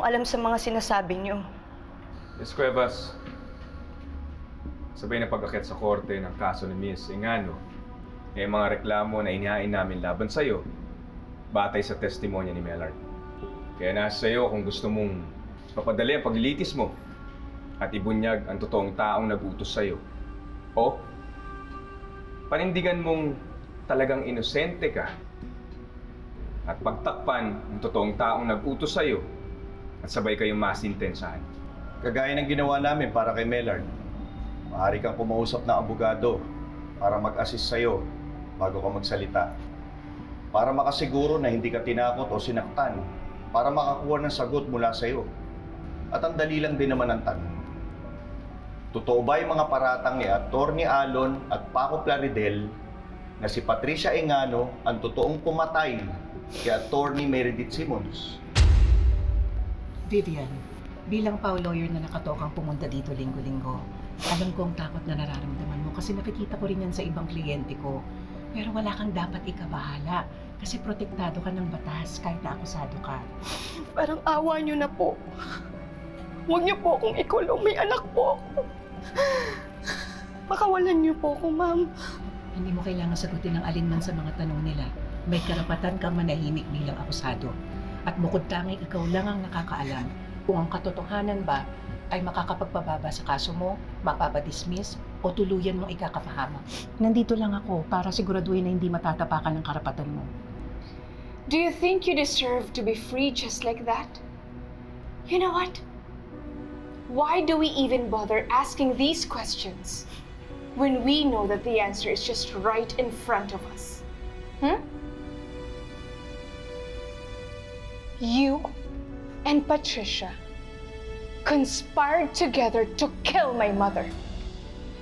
akong alam sa mga sinasabi niyo. Miss Cuevas, sabay na pag-akit sa korte ng kaso ni Miss Engano, may mga reklamo na inihain namin laban sa'yo batay sa testimonya ni Mellard. Kaya nasa sa'yo kung gusto mong papadali ang paglilitis mo at ibunyag ang totoong taong nag-utos sa'yo. O panindigan mong talagang inosente ka at pagtakpan ang totoong taong nag-utos sa'yo at sabay kayong masintensahan. Kagaya ng ginawa namin para kay Mellard, maaari kang kumausap ng abogado para mag-assist sa'yo bago ka magsalita. Para makasiguro na hindi ka tinakot o sinaktan, para makakuha ng sagot mula sa'yo. At ang dali lang din naman ang tanong. Totoo ba yung mga paratang ni Atty. Alon at Paco Plaridel na si Patricia Engano ang totoong pumatay kay Atty. Meredith Simmons? Vivian, bilang PAW lawyer na nakatokang pumunta dito linggo-linggo, alam ko ang takot na nararamdaman mo kasi nakikita ko rin yan sa ibang kliyente ko. Pero wala kang dapat ikabahala kasi protektado ka ng batas kahit na akusado ka. Parang awa niyo na po. Huwag niyo po akong ikulong. May anak po ako. Pakawalan niyo po ako, ma'am. Hindi mo kailangan sagutin ng alinman sa mga tanong nila. May karapatan kang manahimik bilang akusado. At bukod tanging ikaw lang ang nakakaalam kung ang katotohanan ba ay makakapagpababa sa kaso mo, mapapadismiss, o tuluyan mong ikakapahamak. Nandito lang ako para siguraduhin na hindi matatapakan ng karapatan mo. Do you think you deserve to be free just like that? You know what? Why do we even bother asking these questions when we know that the answer is just right in front of us? You and Patricia conspired together to kill my mother.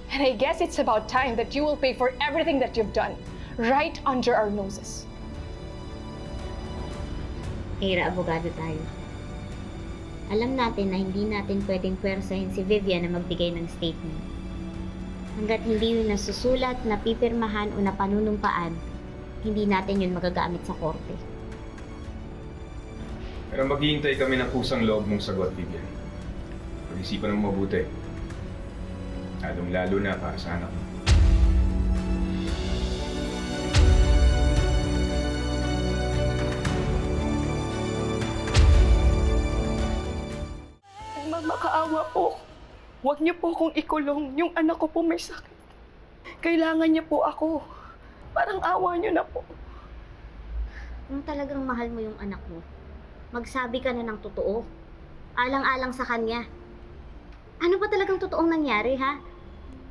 And I guess it's about time that you will pay for everything that you've done, right under our noses. Ira, abogado tayo. Alam natin na hindi natin pwedeng pwersahin si Vivian na magbigay ng statement. Hanggat hindi yun nasusulat, napipirmahan o napanunumpaan, hindi natin yun magagamit sa korte. Pero maghihintay kami ng kusang loob mong sagot, Vivian. Pag-isipan mo mabuti. Lalong-lalo na para sa anak mo. Makaawa po. Huwag niyo po akong ikulong. Yung anak ko po may sakit. Kailangan niya po ako. Parang awa niyo na po. Kung talagang mahal mo yung anak mo, magsabi ka na ng totoo. Alang-alang sa kanya. Ano ba talagang totoong nangyari, ha?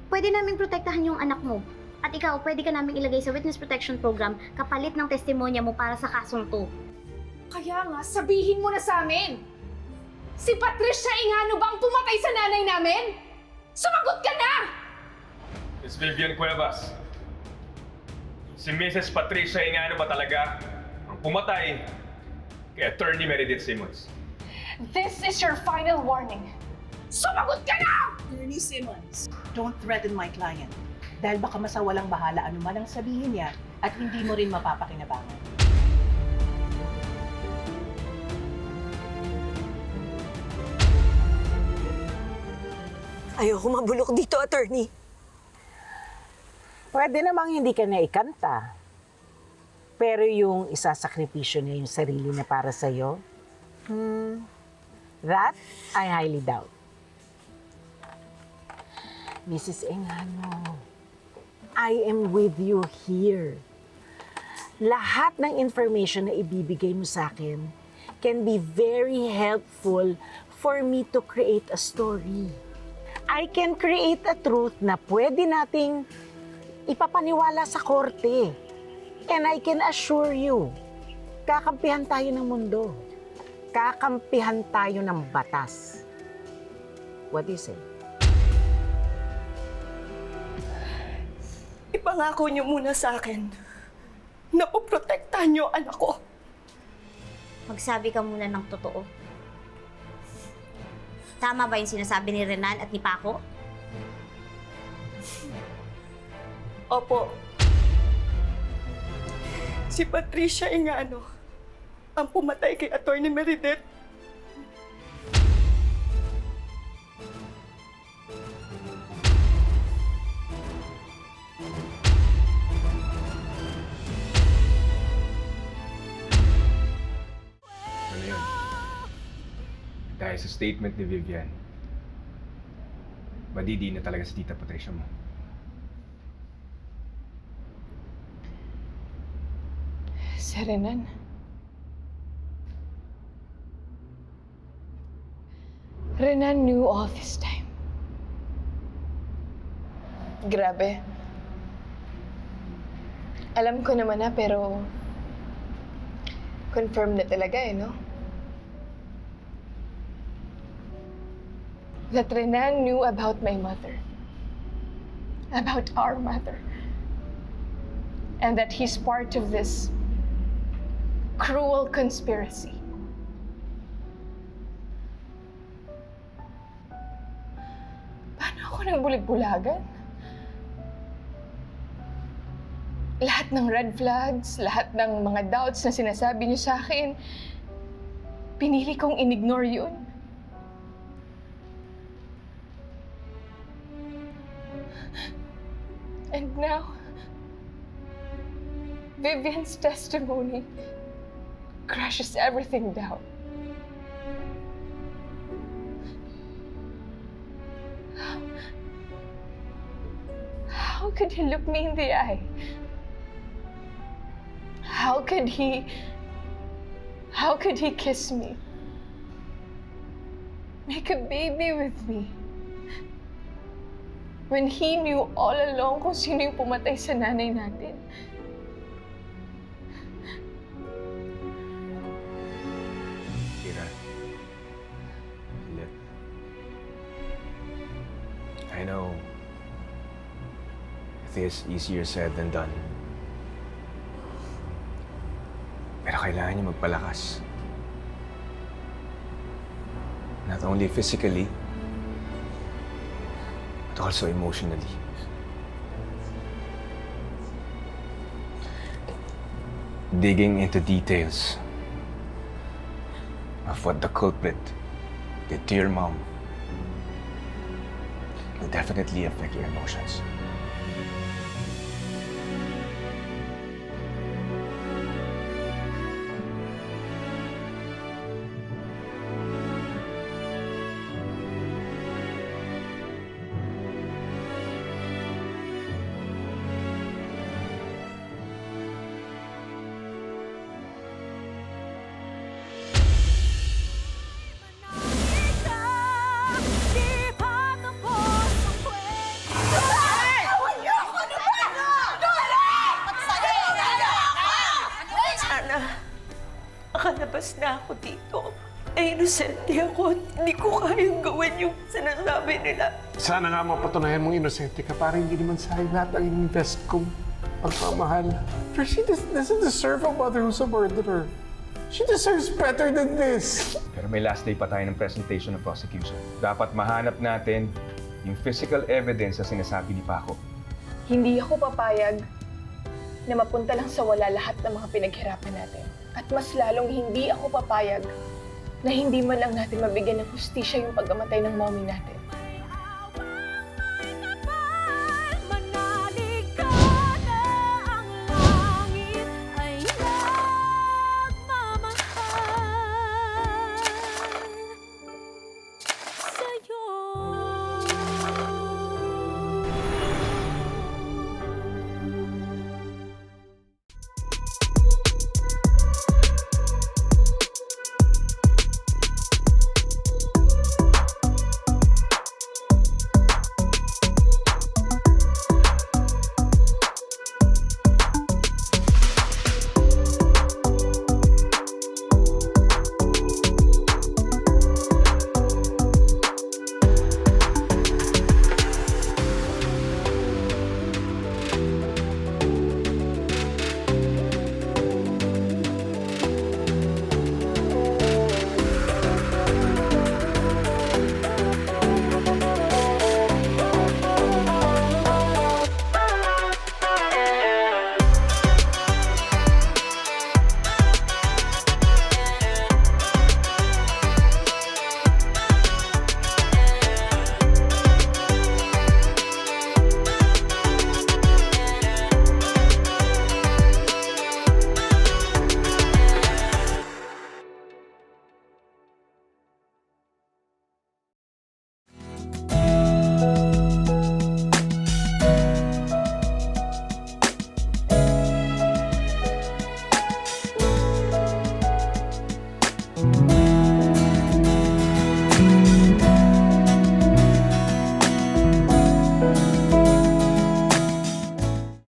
Pwede namin protektahan yung anak mo. At ikaw, pwede ka namin ilagay sa Witness Protection Program kapalit ng testimonya mo para sa kasong to. Kaya nga, sabihin mo na sa amin! Si Patricia Engano ba ang pumatay sa nanay namin? Sumagot ka na! Miss Vivian Cuevas, si Mrs. Patricia Engano ba talaga ang pumatay kay Atty. Meredith Simmons? This is your final warning. Sumagot ka na! Attorney Simmons, don't threaten my client. Dahil baka masawalang bahala anuman ang sabihin niya at hindi mo rin mapapakinabangan. Ayoko mabulok dito, attorney. Pwede namang hindi ka na ikanta. Pero yung isasakripisyo niya yung sarili na para sa'yo, that I highly doubt. Mrs. Engano, I am with you here. Lahat ng information na ibibigay mo sa akin can be very helpful for me to create a story. I can create a truth na pwede nating ipapaniwala sa korte. And I can assure you, kakampihan tayo ng mundo. Kakampihan tayo ng batas. What do you say? Ipangako niyo muna sa akin na poprotektahan niyo ang anak ko. Magsabi ka muna ng totoo. Tama ba yung sinasabi ni Renan at ni Paco? Opo. Si Patricia Engano ang pumatay kay Atty. Meredith. Dahil sa statement ni Vivian, madidi na talaga si Tita Patricia mo. Si Renan. Renan knew all this time. Grabe. Alam ko naman na, pero confirm na talaga no? That Renan knew about my mother. About our mother. And that he's part of this cruel conspiracy. Paano ako nang bulig-bulagan? Lahat ng red flags, lahat ng mga doubts na sinasabi niyo sa akin, pinili kong in-ignore yun. And now, Vivian's testimony crashes everything down. How could he look me in the eye? How could he kiss me? Make a baby with me? When he knew all along kung sino yung pumatay sa nanay natin. Kira, look. I know this is easier said than done. Pero kailangan niyo magpalakas. Not only physically, but also emotionally. Digging into details of what the culprit did to your mom will definitely affect your emotions. Sana, makalabas na ako dito. Ay, inosente ako at hindi ko kayang gawin yung sinasabi nila. Sana nga mapatunayan mong inosente ka para hindi naman sayang lahat ang invest kong pagmamahal. For she doesn't deserve a mother who's a murderer. She deserves better than this. Pero may last day pa tayo ng presentation ng prosecution. Dapat mahanap natin yung physical evidence na sinasabi ni Paco. Hindi ako papayag na mapunta lang sa wala lahat ng mga pinaghirapan natin. At mas lalong hindi ako papayag na hindi man lang natin mabigyan ng hustisya yung pagkamatay ng mommy natin.